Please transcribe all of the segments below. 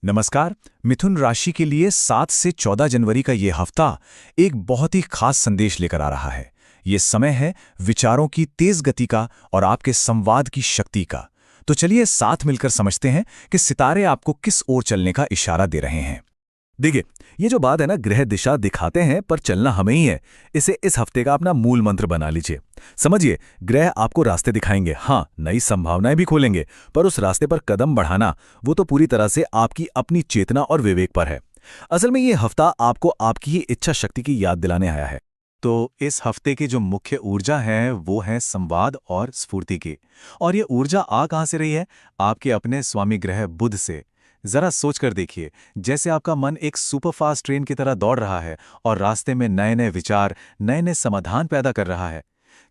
नमस्कार। मिथुन राशि के लिए 7 से 14 जनवरी का ये हफ्ता एक बहुत ही खास संदेश लेकर आ रहा है। ये समय है विचारों की तेज गति का और आपके संवाद की शक्ति का। तो चलिए साथ मिलकर समझते हैं कि सितारे आपको किस ओर चलने का इशारा दे रहे हैं। देखिए, ये जो बात है ना, ग्रह दिशा दिखाते हैं पर चलना हमें ही है। इसे इस हफ्ते का अपना मूल मंत्र बना लीजिए। समझिए, ग्रह आपको रास्ते दिखाएंगे, हाँ, नई संभावनाएं भी खोलेंगे, पर उस रास्ते पर कदम बढ़ाना वो तो पूरी तरह से आपकी अपनी चेतना और विवेक पर है। असल में ये हफ्ता आपको आपकी ही इच्छा शक्ति की याद दिलाने आया है। तो इस हफ्ते की जो मुख्य ऊर्जा है वो है संवाद और स्फूर्ति की। और ये ऊर्जा आ कहाँ से रही है? आपके अपने स्वामी ग्रह बुध से। जरा सोच कर देखिए, जैसे आपका मन एक सुपरफास्ट ट्रेन की तरह दौड़ रहा है और रास्ते में नए नए विचार, नए नए समाधान पैदा कर रहा है।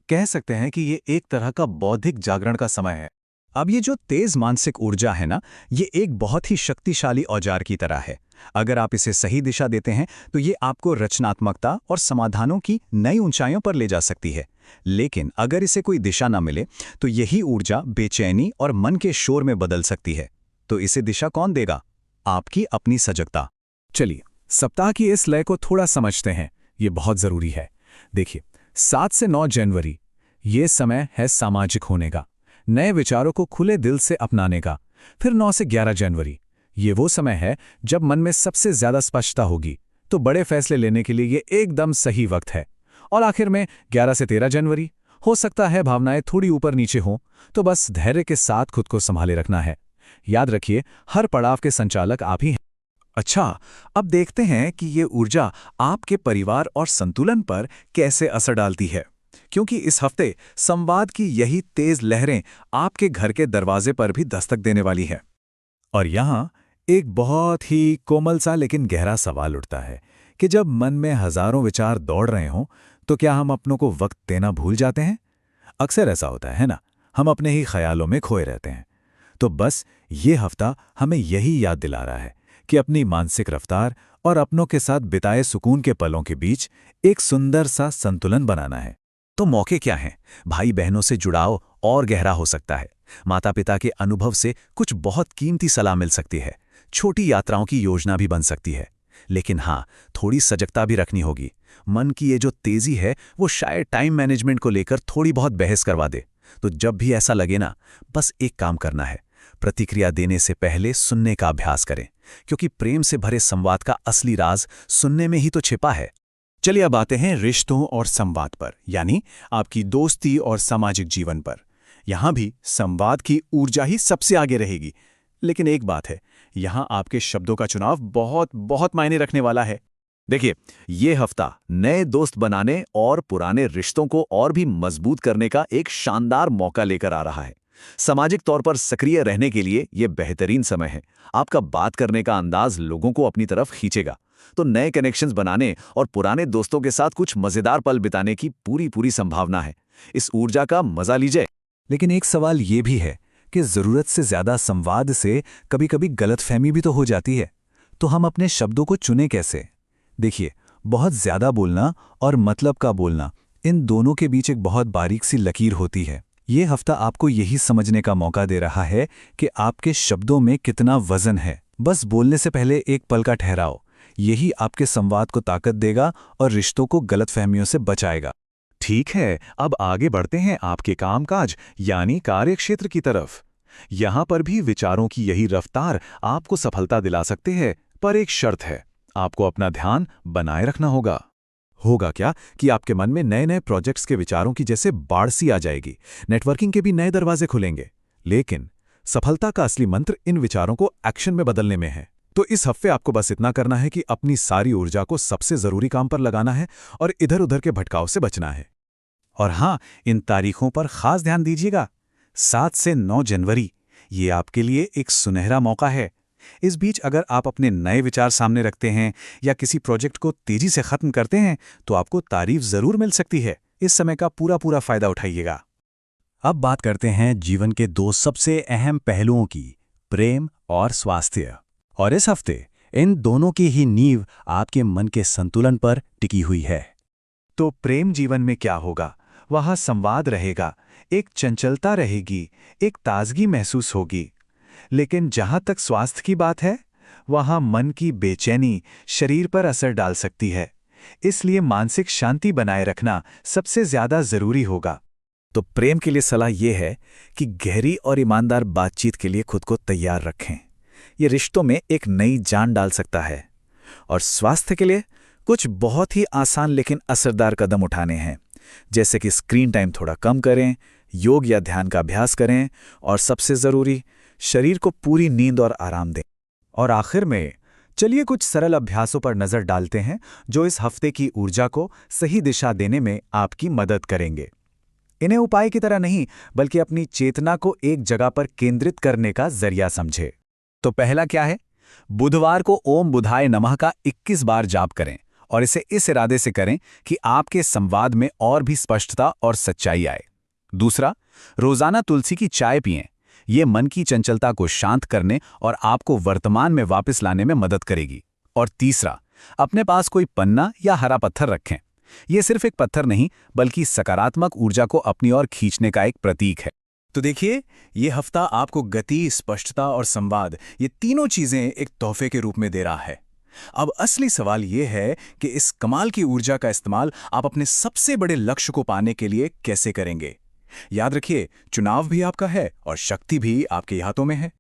कह सकते हैं कि ये एक तरह का बौद्धिक जागरण का समय है। अब ये जो तेज मानसिक ऊर्जा है ना, ये एक बहुत ही शक्तिशाली औजार की तरह है। अगर आप इसे सही दिशा देते हैं तो ये आपको रचनात्मकता और समाधानों की नई ऊंचाइयों पर ले जा सकती है। लेकिन अगर इसे कोई दिशा ना मिले तो यही ऊर्जा बेचैनी और मन के शोर में बदल सकती है। तो इसे दिशा कौन देगा? आपकी अपनी सजगता। चलिए सप्ताह की इस लय को थोड़ा समझते हैं, ये बहुत जरूरी है। देखिए, 7 से 9 जनवरी ये समय है सामाजिक होने का, नए विचारों को खुले दिल से अपनाने का। फिर 9 से 11 जनवरी ये वो समय है जब मन में सबसे ज्यादा स्पष्टता होगी, तो बड़े फैसले लेने के लिए ये एकदम सही वक्त है। और आखिर में 11 से 13 जनवरी हो सकता है भावनाएं थोड़ी ऊपर नीचे हों, तो बस धैर्य के साथ खुद को संभाले रखना है। याद रखिए, हर पड़ाव के संचालक आप ही हैं। अच्छा, अब देखते हैं कि ये ऊर्जा आपके परिवार और संतुलन पर कैसे असर डालती है, क्योंकि इस हफ्ते संवाद की यही तेज लहरें आपके घर के दरवाजे पर भी दस्तक देने वाली है। और यहाँ एक बहुत ही कोमल सा लेकिन गहरा सवाल उठता है कि जब मन में हजारों विचार दौड़ रहे हों, तो क्या हम अपनों को वक्त देना भूल जाते हैं? अक्सर ऐसा होता है ना, हम अपने ही ख्यालों में खोए रहते हैं। तो बस ये हफ्ता हमें यही याद दिला रहा है कि अपनी मानसिक रफ्तार और अपनों के साथ बिताए सुकून के पलों के बीच एक सुंदर सा संतुलन बनाना है। तो मौके क्या हैं? भाई बहनों से जुड़ाव और गहरा हो सकता है। माता पिता के अनुभव से कुछ बहुत कीमती सलाह मिल सकती है। छोटी यात्राओं की योजना भी बन सकती है। लेकिन हाँ, थोड़ी सजगता भी रखनी होगी। मन की ये जो तेजी है वो शायद टाइम मैनेजमेंट को लेकर थोड़ी बहुत बहस करवा दे। तो जब भी ऐसा लगे ना, बस एक काम करना है, प्रतिक्रिया देने से पहले सुनने का अभ्यास करें, क्योंकि प्रेम से भरे संवाद का असली राज सुनने में ही तो छिपा है। चलिए अब आते हैं रिश्तों और संवाद पर, यानी आपकी दोस्ती और सामाजिक जीवन पर। यहाँ भी संवाद की ऊर्जा ही सबसे आगे रहेगी। लेकिन एक बात है, यहाँ आपके शब्दों का चुनाव बहुत बहुत मायने रखने वाला है। देखिए, ये हफ्ता नए दोस्त बनाने और पुराने रिश्तों को और भी मजबूत करने का एक शानदार मौका लेकर आ रहा है। सामाजिक तौर पर सक्रिय रहने के लिए ये बेहतरीन समय है। आपका बात करने का अंदाज लोगों को अपनी तरफ खींचेगा। तो नए कनेक्शंस बनाने और पुराने दोस्तों के साथ कुछ मजेदार पल बिताने की पूरी पूरी संभावना है। इस ऊर्जा का मजा लीजिए। लेकिन एक सवाल ये भी है कि जरूरत से ज्यादा संवाद से कभी-कभी गलतफहमी भी तो हो जाती है। तो हम अपने शब्दों को चुनें कैसे? देखिए, बहुत ज्यादा बोलना और मतलब का बोलना, इन दोनों के बीच एक बहुत बारीक सी लकीर होती है। ये हफ्ता आपको यही समझने का मौका दे रहा है कि आपके शब्दों में कितना वजन है। बस बोलने से पहले एक पल का ठहराओ, यही आपके संवाद को ताकत देगा और रिश्तों को गलतफहमियों से बचाएगा। ठीक है, अब आगे बढ़ते हैं आपके कामकाज यानी कार्यक्षेत्र की तरफ। यहाँ पर भी विचारों की यही रफ्तार आपको सफलता दिला सकते हैं, पर एक शर्त है, आपको अपना ध्यान बनाए रखना होगा। होगा क्या कि आपके मन में नए नए प्रोजेक्ट्स के विचारों की जैसे बाढ़ सी आ जाएगी। नेटवर्किंग के भी नए दरवाजे खुलेंगे। लेकिन सफलता का असली मंत्र इन विचारों को एक्शन में बदलने में है। तो इस हफ्ते आपको बस इतना करना है कि अपनी सारी ऊर्जा को सबसे जरूरी काम पर लगाना है और इधर उधर के भटकाव से बचना है। और हाँ, इन तारीखों पर खास ध्यान दीजिएगा। 7 से 9 जनवरी ये आपके लिए एक सुनहरा मौका है। इस बीच अगर आप अपने नए विचार सामने रखते हैं या किसी प्रोजेक्ट को तेजी से खत्म करते हैं तो आपको तारीफ जरूर मिल सकती है। इस समय का पूरा पूरा फायदा उठाइएगा। अब बात करते हैं जीवन के दो सबसे अहम पहलुओं की, प्रेम और स्वास्थ्य। और इस हफ्ते इन दोनों की ही नींव आपके मन के संतुलन पर टिकी हुई है। तो प्रेम जीवन में क्या होगा? वहाँ संवाद रहेगा, एक चंचलता रहेगी, एक ताजगी महसूस होगी। लेकिन जहाँ तक स्वास्थ्य की बात है, वहां मन की बेचैनी शरीर पर असर डाल सकती है। इसलिए मानसिक शांति बनाए रखना सबसे ज्यादा जरूरी होगा। तो प्रेम के लिए सलाह यह है कि गहरी और ईमानदार बातचीत के लिए खुद को तैयार रखें। ये रिश्तों में एक नई जान डाल सकता है। और स्वास्थ्य के लिए कुछ बहुत ही आसान लेकिन असरदार कदम उठाने हैं, जैसे कि स्क्रीन टाइम थोड़ा कम करें, योग या ध्यान का अभ्यास करें, और सबसे ज़रूरी, शरीर को पूरी नींद और आराम दें। और आखिर में चलिए कुछ सरल अभ्यासों पर नजर डालते हैं जो इस हफ्ते की ऊर्जा को सही दिशा देने में आपकी मदद करेंगे। इन्हें उपाय की तरह नहीं, बल्कि अपनी चेतना को एक जगह पर केंद्रित करने का जरिया समझे। तो पहला क्या है? बुधवार को ओम बुधाय नमः का 21 बार जाप करें, और इसे इस इरादे से करें कि आपके संवाद में और भी स्पष्टता और सच्चाई आए। दूसरा, रोजाना तुलसी की चाय पिएं। ये मन की चंचलता को शांत करने और आपको वर्तमान में वापस लाने में मदद करेगी। और तीसरा, अपने पास कोई पन्ना या हरा पत्थर रखें। ये सिर्फ एक पत्थर नहीं, बल्कि सकारात्मक ऊर्जा को अपनी ओर खींचने का एक प्रतीक है। तो देखिए, ये हफ्ता आपको गति, स्पष्टता और संवाद, ये तीनों चीजें एक तोहफे के रूप में दे रहा है। अब असली सवाल ये है कि इस कमाल की ऊर्जा का इस्तेमाल आप अपने सबसे बड़े लक्ष्य को पाने के लिए कैसे करेंगे। याद रखिए, चुनाव भी आपका है और शक्ति भी आपके हाथों में है।